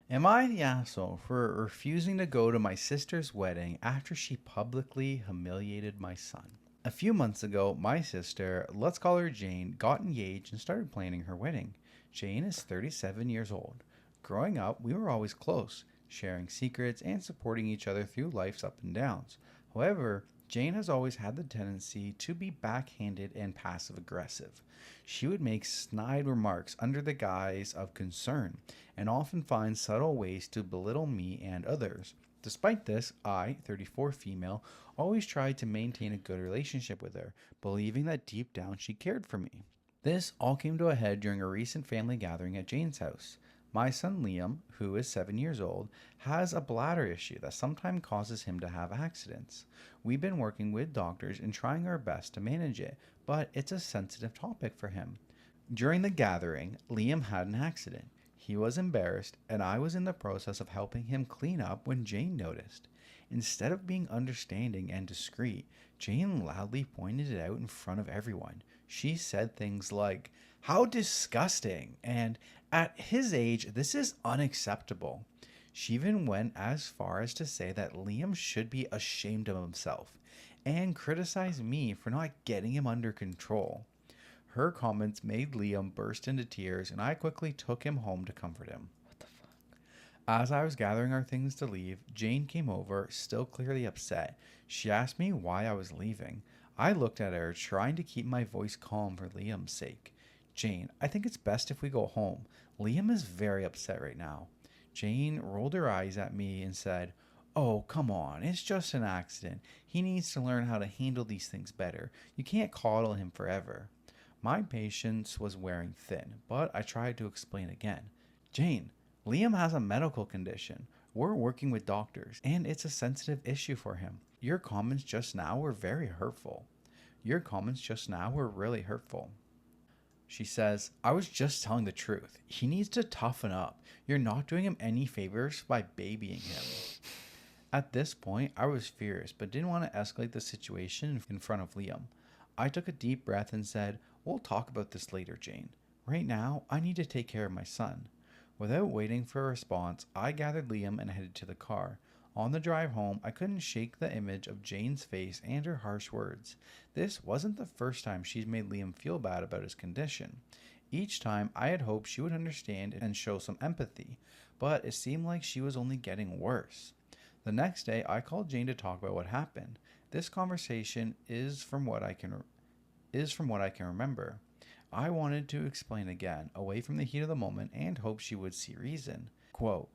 Am I the asshole for refusing to go to my sister's wedding after she publicly humiliated my son? A few months ago, my sister, let's call her Jane, got engaged and started planning her wedding. Jane is 37 years old. Growing up, we were always close, sharing secrets and supporting each other through life's up and downs. However, Jane has always had the tendency to be backhanded and passive aggressive. She would make snide remarks under the guise of concern and often find subtle ways to belittle me and others. Despite this, I, 34 female, always tried to maintain a good relationship with her, believing that deep down she cared for me. This all came to a head during a recent family gathering at Jane's house. My son Liam, who is 7 years old, has a bladder issue that sometimes causes him to have accidents. We've been working with doctors and trying our best to manage it, but it's a sensitive topic for him. During the gathering, Liam had an accident. He was embarrassed, and I was in the process of helping him clean up when Jane noticed. Instead of being understanding and discreet, Jane loudly pointed it out in front of everyone. She said things like, "How disgusting!" and "At his age, this is unacceptable." She even went as far as to say that Liam should be ashamed of himself and criticized me for not getting him under control. Her comments made Liam burst into tears, and I quickly took him home to comfort him. What the fuck? As I was gathering our things to leave, Jane came over, still clearly upset. She asked me why I was leaving. I looked at her, trying to keep my voice calm for Liam's sake. "Jane, I think it's best if we go home. Liam is very upset right now." Jane rolled her eyes at me and said, "Oh, come on, it's just an accident. He needs to learn how to handle these things better. You can't coddle him forever." My patience was wearing thin, but I tried to explain again. "Jane, Liam has a medical condition. We're working with doctors, and it's a sensitive issue for him. Your comments just now were very hurtful. Your comments just now were really hurtful." She says, "I was just telling the truth. He needs to toughen up. You're not doing him any favors by babying him." At this point, I was furious, but didn't want to escalate the situation in front of Liam. I took a deep breath and said, "We'll talk about this later, Jane. Right now, I need to take care of my son." Without waiting for a response, I gathered Liam and headed to the car. On the drive home, I couldn't shake the image of Jane's face and her harsh words. This wasn't the first time she's made Liam feel bad about his condition. Each time, I had hoped she would understand and show some empathy, but it seemed like she was only getting worse. The next day, I called Jane to talk about what happened. This conversation is from what I can remember. I wanted to explain again, away from the heat of the moment, and hoped she would see reason. Quote,